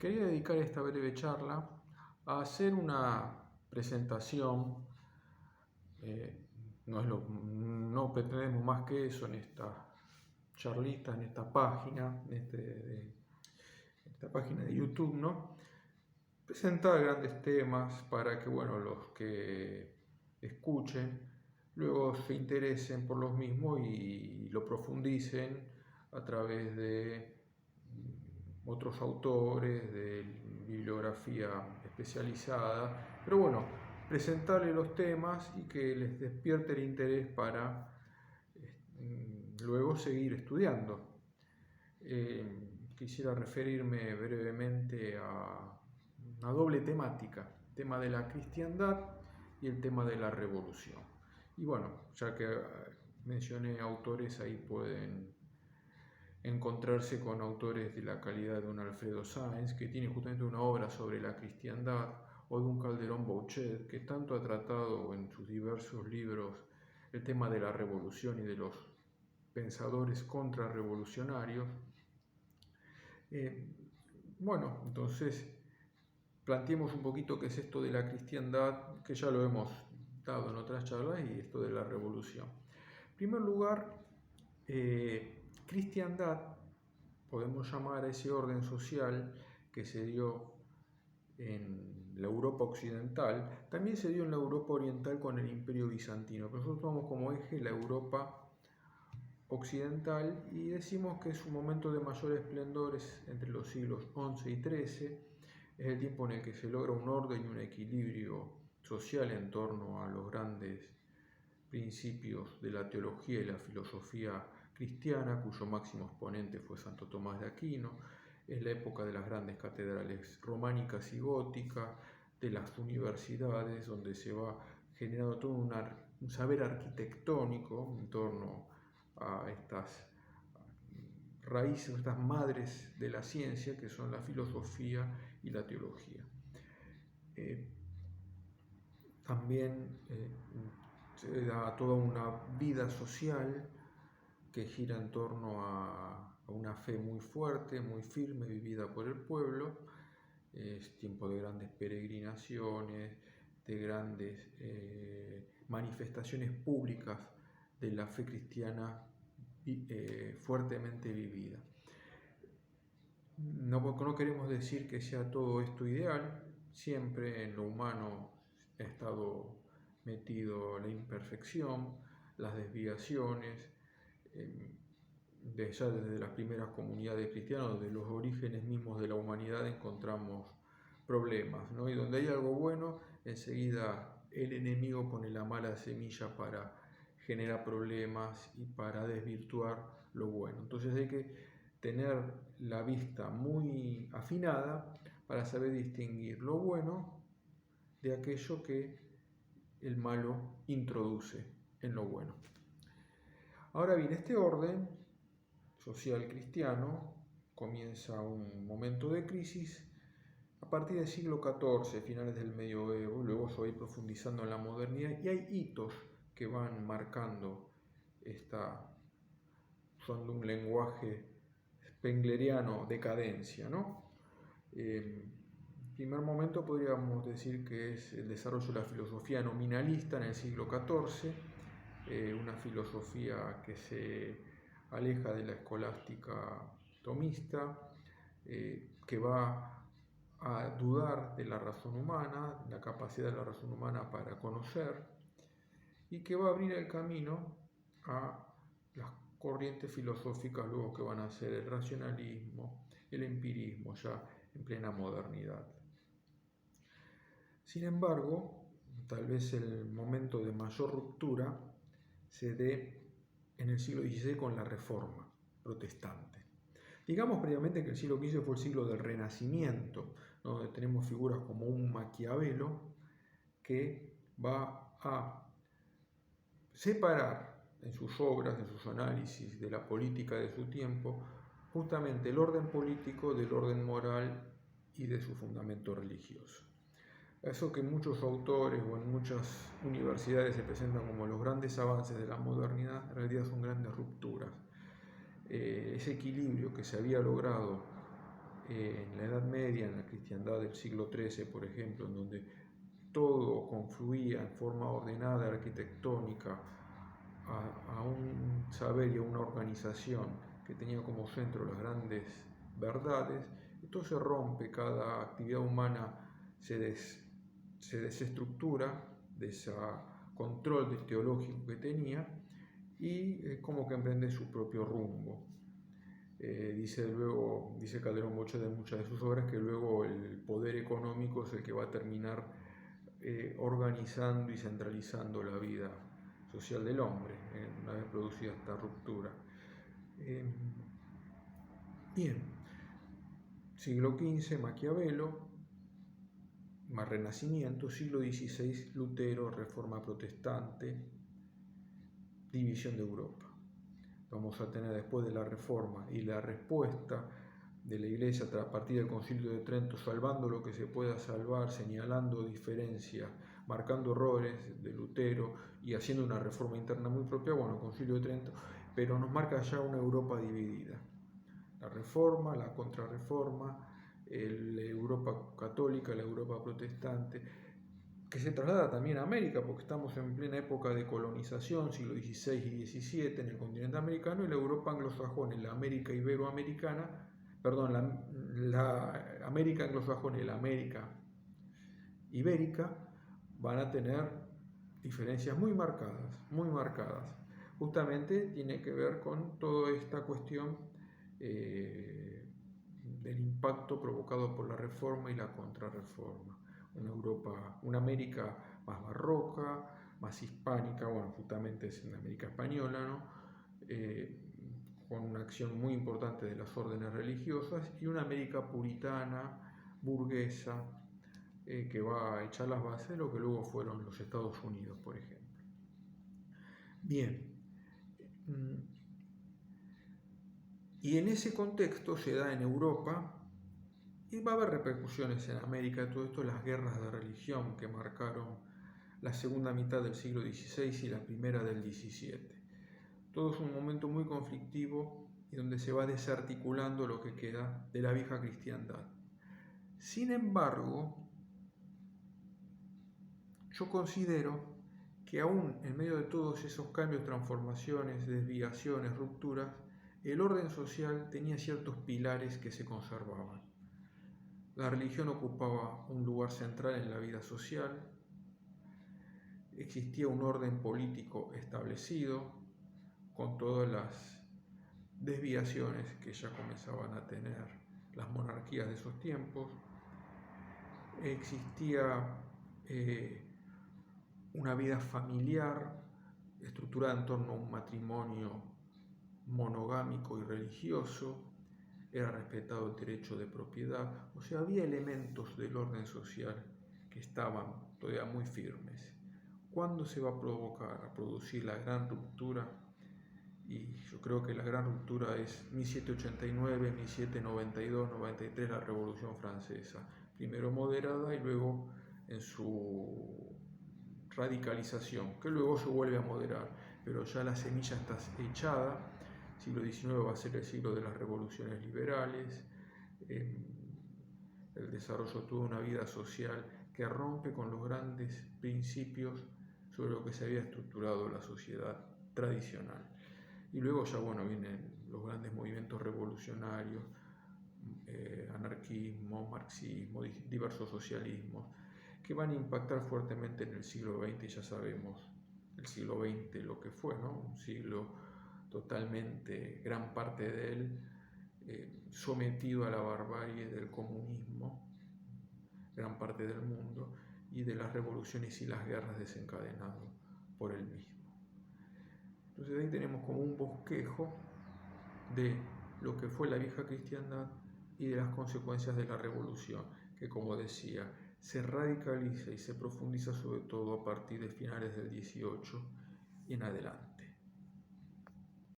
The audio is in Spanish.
Quería dedicar esta breve charla a hacer una presentación. No pretendemos más que eso en esta charlita, en esta página, esta página de YouTube, ¿no? Presentar grandes temas para que, los que escuchen luego se interesen por los mismos y lo profundicen a través de otros autores, de bibliografía especializada, pero presentarles los temas y que les despierte el interés para luego seguir estudiando. Quisiera referirme brevemente a una doble temática, el tema de la cristiandad y el tema de la revolución. Y ya que mencioné autores, ahí pueden encontrarse con autores de la calidad de un Alfredo Sáenz, que tiene justamente una obra sobre la cristiandad, o de un Calderón Bouchet, que tanto ha tratado en sus diversos libros el tema de la revolución y de los pensadores contrarrevolucionarios. Entonces planteemos un poquito qué es esto de la cristiandad, que ya lo hemos dado en otras charlas, y esto de la revolución. En primer lugar, cristiandad podemos llamar a ese orden social que se dio en la Europa occidental, también se dio en la Europa oriental con el Imperio Bizantino, pero nosotros tomamos como eje la Europa occidental y decimos que su momento de mayor esplendor es entre los siglos XI y XIII, es el tiempo en el que se logra un orden y un equilibrio social en torno a los grandes principios de la teología y la filosofía cristiana, cuyo máximo exponente fue Santo Tomás de Aquino. Es la época de las grandes catedrales románicas y góticas, de las universidades, donde se va generando todo un saber arquitectónico en torno a estas raíces, estas madres de la ciencia, que son la filosofía y la teología. También se da toda una vida social que gira en torno a una fe muy fuerte, muy firme, vivida por el pueblo. Es tiempo de grandes peregrinaciones, de grandes manifestaciones públicas de la fe cristiana fuertemente vivida. No queremos decir que sea todo esto ideal, siempre en lo humano ha estado metido la imperfección, las desviaciones, desde las primeras comunidades cristianas, desde los orígenes mismos de la humanidad encontramos problemas, ¿no? Y donde hay algo bueno, enseguida el enemigo pone la mala semilla para generar problemas y para desvirtuar lo bueno. Entonces hay que tener la vista muy afinada para saber distinguir lo bueno de aquello que el malo introduce en lo bueno. Ahora bien, este orden social cristiano comienza un momento de crisis a partir del siglo XIV, finales del medioevo, luego se va a ir profundizando en la modernidad y hay hitos que van marcando usando un lenguaje spengleriano, decadencia, ¿no? En primer momento podríamos decir que es el desarrollo de la filosofía nominalista en el siglo XIV, una filosofía que se aleja de la escolástica tomista, que va a dudar de la razón humana, la capacidad de la razón humana para conocer, y que va a abrir el camino a las corrientes filosóficas luego que van a ser el racionalismo, el empirismo, ya en plena modernidad. Sin embargo, tal vez el momento de mayor ruptura se dé en el siglo XVI con la Reforma protestante. Digamos previamente que el siglo XV fue el siglo del Renacimiento, donde tenemos figuras como un Maquiavelo que va a separar en sus obras, en sus análisis de la política de su tiempo, justamente el orden político del orden moral y de su fundamento religioso. Eso que muchos autores o en muchas universidades se presentan como los grandes avances de la modernidad, en realidad son grandes rupturas. Ese equilibrio que se había logrado en la Edad Media, en la cristiandad del siglo XIII, por ejemplo, en donde todo confluía en forma ordenada, arquitectónica, a un saber y a una organización que tenía como centro las grandes verdades, esto se rompe, cada actividad humana se desestructura de ese control teológico que tenía y como que emprende su propio rumbo. Dice Calderón Bocha de muchas de sus obras que luego el poder económico es el que va a terminar organizando y centralizando la vida social del hombre, una vez producida esta ruptura. Bien, siglo XV, Maquiavelo, más Renacimiento, siglo XVI, Lutero, Reforma Protestante, división de Europa. Vamos a tener después de la Reforma y la respuesta de la Iglesia a partir del Concilio de Trento, salvando lo que se pueda salvar, señalando diferencias, marcando errores de Lutero y haciendo una reforma interna muy propia, bueno, el Concilio de Trento, pero nos marca ya una Europa dividida. La Reforma, la Contrarreforma, la Europa católica, la Europa protestante, que se traslada también a América, porque estamos en plena época de colonización, siglo XVI y XVII en el continente americano, y la Europa anglosajona, la América iberoamericana, perdón, la América anglosajona y la América ibérica van a tener diferencias muy marcadas, muy marcadas. Justamente tiene que ver con toda esta cuestión del impacto provocado por la Reforma y la Contrarreforma. Una Europa, una América más barroca, más hispánica, bueno, justamente es en América española, ¿no? Con una acción muy importante de las órdenes religiosas, y una América puritana, burguesa, que va a echar las bases de lo que luego fueron los Estados Unidos, por ejemplo. Bien, y en ese contexto se da en Europa, y va a haber repercusiones en América, todo esto, las guerras de religión que marcaron la segunda mitad del siglo XVI y la primera del XVII. Todo es un momento muy conflictivo y donde se va desarticulando lo que queda de la vieja cristiandad. Sin embargo, yo considero que aún en medio de todos esos cambios, transformaciones, desviaciones, rupturas, el orden social tenía ciertos pilares que se conservaban. La religión ocupaba un lugar central en la vida social, existía un orden político establecido, con todas las desviaciones que ya comenzaban a tener las monarquías de esos tiempos. Existía una vida familiar estructurada en torno a un matrimonio monogámico y religioso, era respetado el derecho de propiedad, o sea, había elementos del orden social que estaban todavía muy firmes. ¿Cuándo se va a producir la gran ruptura? Y yo creo que la gran ruptura es 1789, 1792, 93, la Revolución Francesa, primero moderada y luego en su radicalización, que luego se vuelve a moderar, pero ya la semilla está echada. El siglo XIX va a ser el siglo de las revoluciones liberales, el desarrollo de toda una vida social que rompe con los grandes principios sobre lo que se había estructurado la sociedad tradicional. Y luego ya, bueno, vienen los grandes movimientos revolucionarios, anarquismo, marxismo, diversos socialismos, que van a impactar fuertemente en el siglo XX. Ya sabemos el siglo XX lo que fue, ¿no? Un siglo totalmente, gran parte de él, sometido a la barbarie del comunismo, gran parte del mundo, y de las revoluciones y las guerras desencadenadas por él mismo. Entonces ahí tenemos como un bosquejo de lo que fue la vieja cristiandad y de las consecuencias de la revolución, que, como decía, se radicaliza y se profundiza sobre todo a partir de finales del 18 y en adelante.